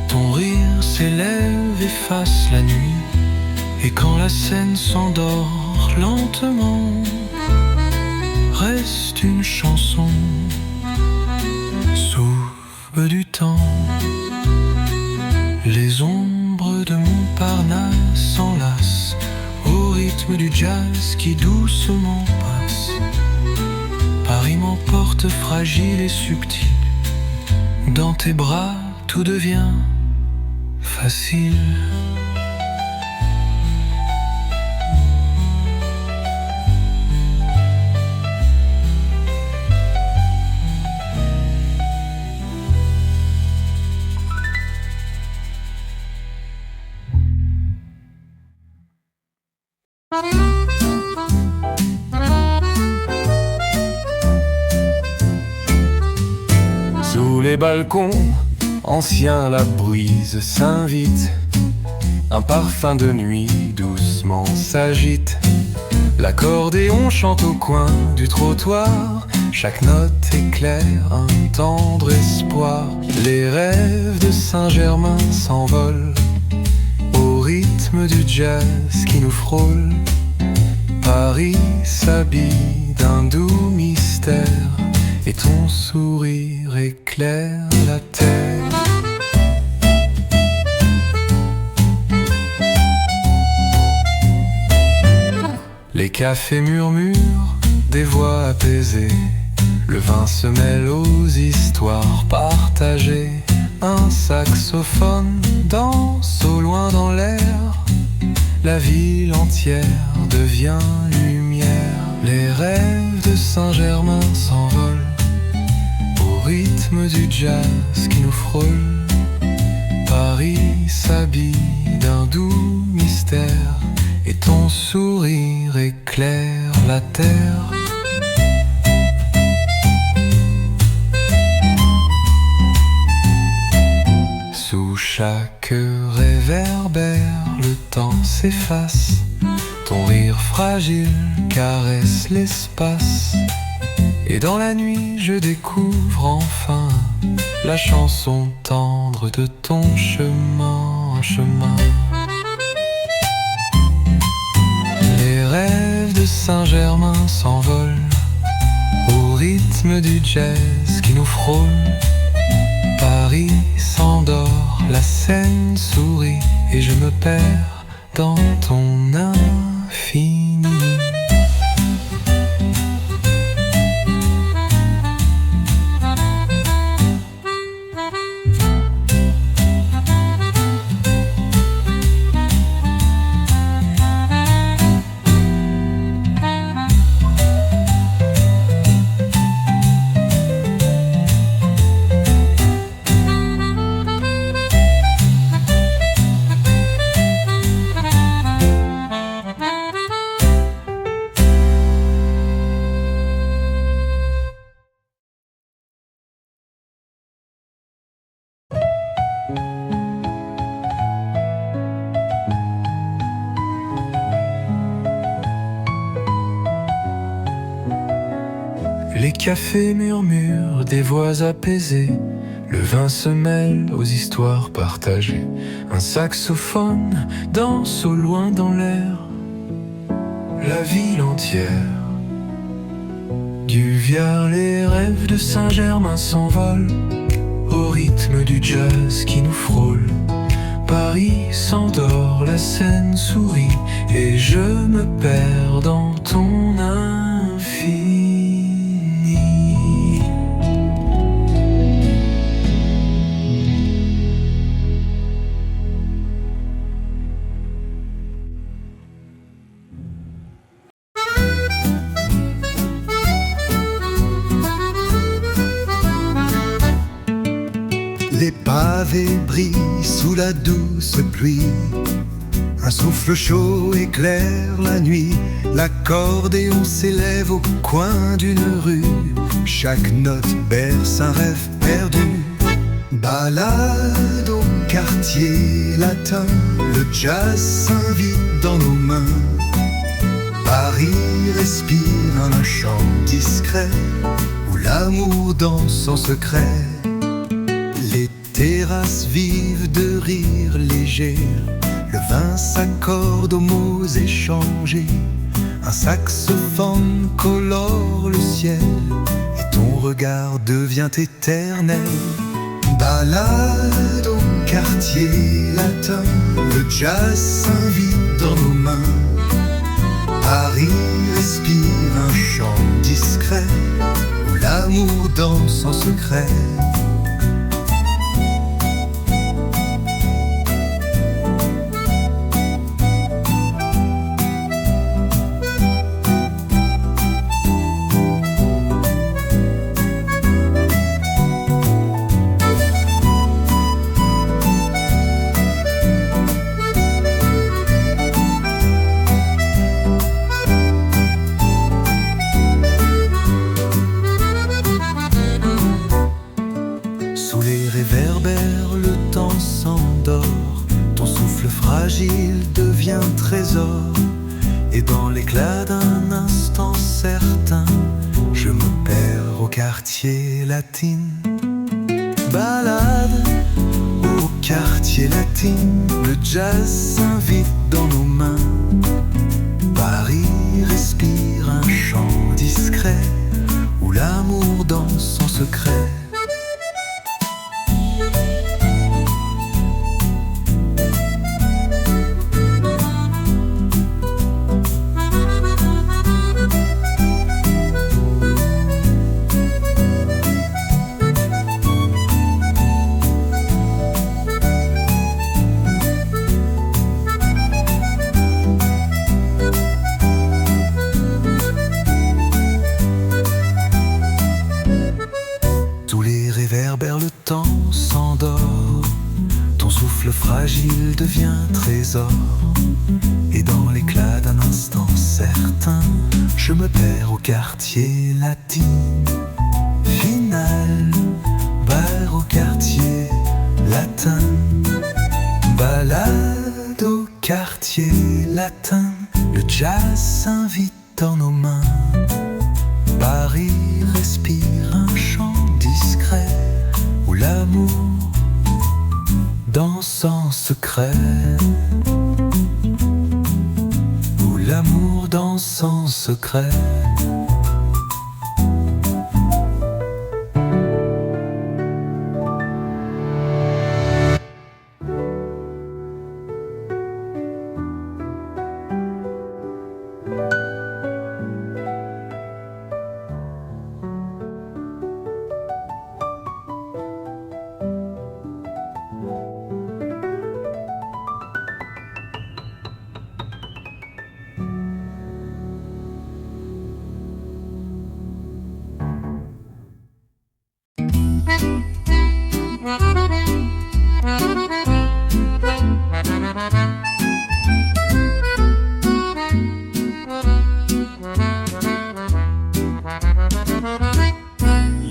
Ton rire s'élève, efface la nuit. Et quand la scène s'endort lentement, reste une chanson, souffle du temps. Les ombres de Montparnasse s'enlacent au rythme du jazz qui doucement passe. Paris m'emporte fragile et subtil. Dans tes bras tout devient facile. Sous les balcons anciens, la brise s'invite. Un parfum de nuit doucement s'agite. L'accordéon chante au coin du trottoir. Chaque note éclaire un tendre espoir. Les rêves de Saint-Germain s'envolent au rythme du jazz qui nous frôle. Paris s'habille d'un doux mystère et ton sourire éclaire la terre. Les cafés murmurent des voix apaisées. Le vin se mêle aux histoires partagées. Un saxophone danse au loin dans l'air. La ville entière devient lumière. Les rêves de Saint-Germain s'envolent au rythme du jazz qui nous frôle. Paris s'habille d'un doux mystère et ton sourire éclaire la terre. Sous chaque réverbère, le temps s'efface. Ton rire fragile caresse l'espace. Et dans la nuit, je découvre enfin la chanson tendre de ton chemin, un chemin. Les rêves de Saint-Germain s'envolent au rythme du jazz qui nous frôle. Paris s'endort, la Seine sourit et je me perds dans ton infini. Les cafés murmurent des voix apaisées. Le vin se mêle aux histoires partagées. Un saxophone danse au loin dans l'air. La ville entière du Viard, les rêves de Saint-Germain s'envolent au rythme du jazz qui nous frôle. Paris s'endort, la Seine sourit et je me perds dans ton infini. Les pavés brillent sous la douce pluie. Un souffle chaud éclaire la nuit. L'accordéon s'élève au coin d'une rue. Chaque note berce un rêve perdu. Balade au quartier latin. Le jazz s'invite dans nos mains. Paris respire un chant discret où l'amour danse en secret. Les terrasses vivent de rires légers, le vin s'accorde aux mots échangés. Un saxophone colore le ciel et ton regard devient éternel. Balade au quartier latin, le jazz s'invite dans nos mains. Paris respire un chant discret où l'amour danse en secret. Fragile devient trésor, et dans l'éclat d'un instant certain, je me perds au quartier latin. Balade au quartier latin, le jazz s'invite dans nos mains. Paris respire un chant discret où l'amour danse en secret. Le temps s'endort, ton souffle fragile devient trésor, et dans l'éclat d'un instant certain, je me perds au quartier latin. Final, bar au quartier latin. Balade au quartier latin, le jazz s'invite dans nos mains. Paris respire un chant discret où l'amour danse en secret. Où l'amour danse en secret.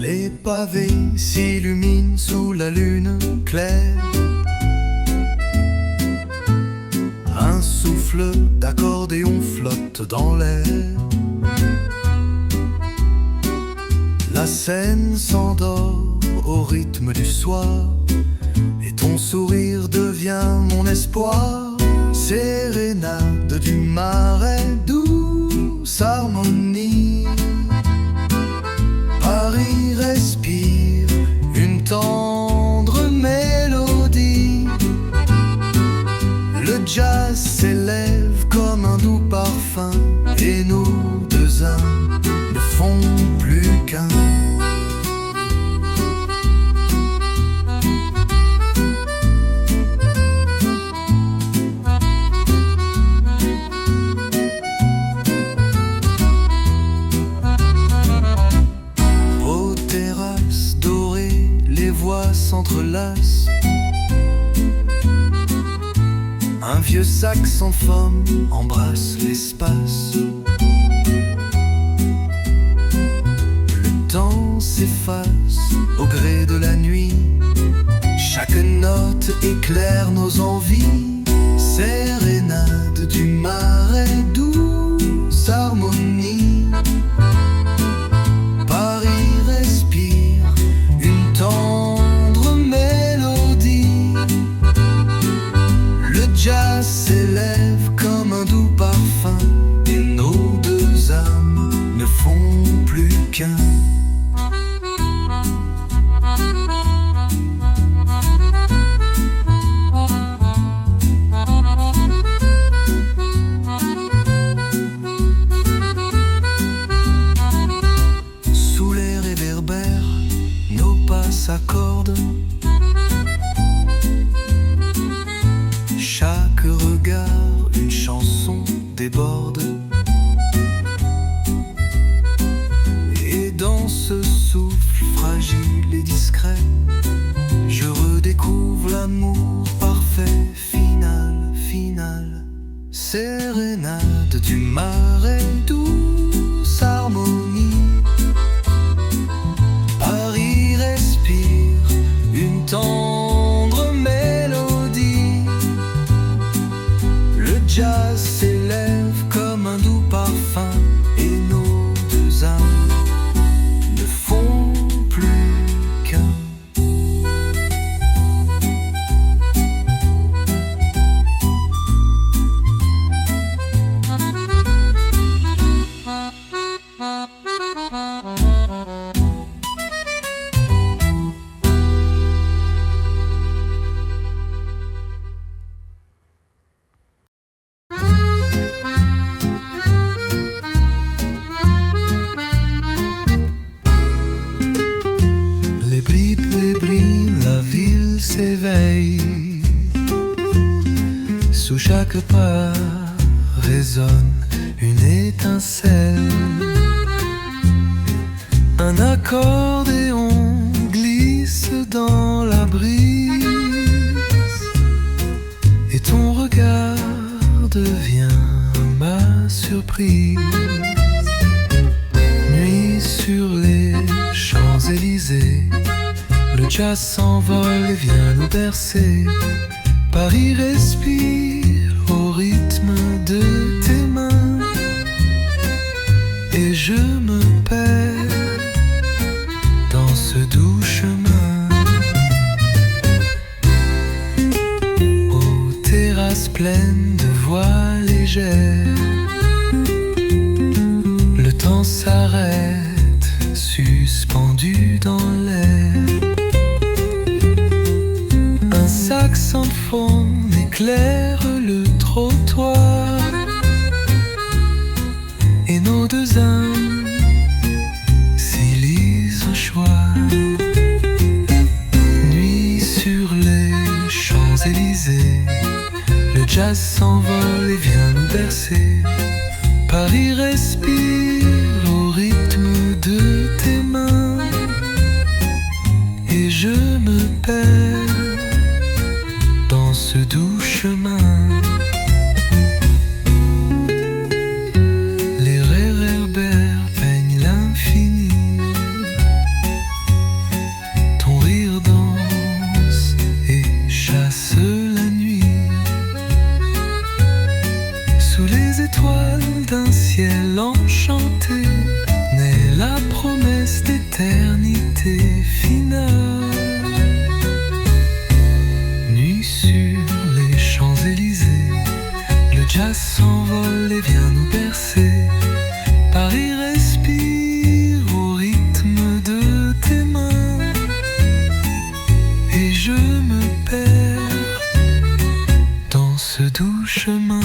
Les pavés s'illuminent sous la lune claire. Un souffle d'accordéon flotte dans l'air. La scène s'endort au rythme du soir, et ton sourire devient mon espoir. Sérénade du marais, douce harmonie. Paris respire une tendre mélodie. Le jazz s'élève comme un doux parfum, et nous deux uns ne font plus qu'un. S'entrelacent. Un vieux saxophone embrasse l'espace. Le temps s'efface au gré de la nuit. Chaque note éclaire nos envies. Sérénade du marais, douce harmonie. Paris reste l'amour parfait, final, final. Sérénade du marais, douce harmonie. Paris respire une tendre mélodie. Le jazz s'élève comme un doux parfum, et nos deux âmes ne font plus qu'un. Les bribes, la ville s'éveille. Sous chaque pas résonne une étincelle. Un accordéon glisse dans la brise, et ton regard devient ma surprise. Nuit sur les Champs-Élysées, le jazz s'envole et vient nous bercer. Paris respire au rythme de tes mains, et je me perds dans ce doux chemin. Aux terrasses pleines de voix légères, le temps s'arrête, suspendu dans l'air. Un saxophone éclaire le trottoir, et nos deux âmes s'y lisent au choix. Nuit sur les Champs-Élysées, le jazz s'envole et vient nous bercer. Paris respire au rythme de tes mains, et je me perds dans ce doux chemin. Les réverbères peignent l'infini, ton rire danse et chasse la nuit. Sous les étoiles d'un ciel enchanté naît la promesse d'éternité finale. Nuit sur les Champs-Élysées, le jazz s'envole et vient nous bercer. Paris respire au rythme de tes mains, et je me perds dans ce doux chemin.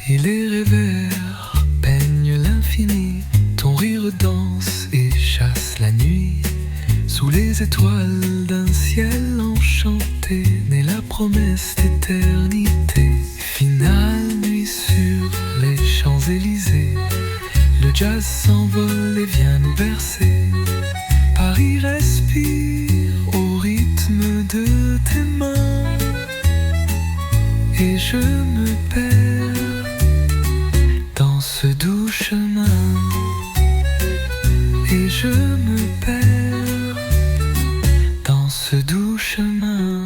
Et les rêveurs peignent l'infini, ton rire danse et chasse la nuit. Sous les étoiles d'un ciel enchanté naît la promesse d'éternité finale. Nuit sur les Champs-Élysées, le jazz s'envole et vient nous bercer. Paris respire au rythme de tes mains, et je me perds dans ce doux chemin. Et je me perds dans ce doux chemin.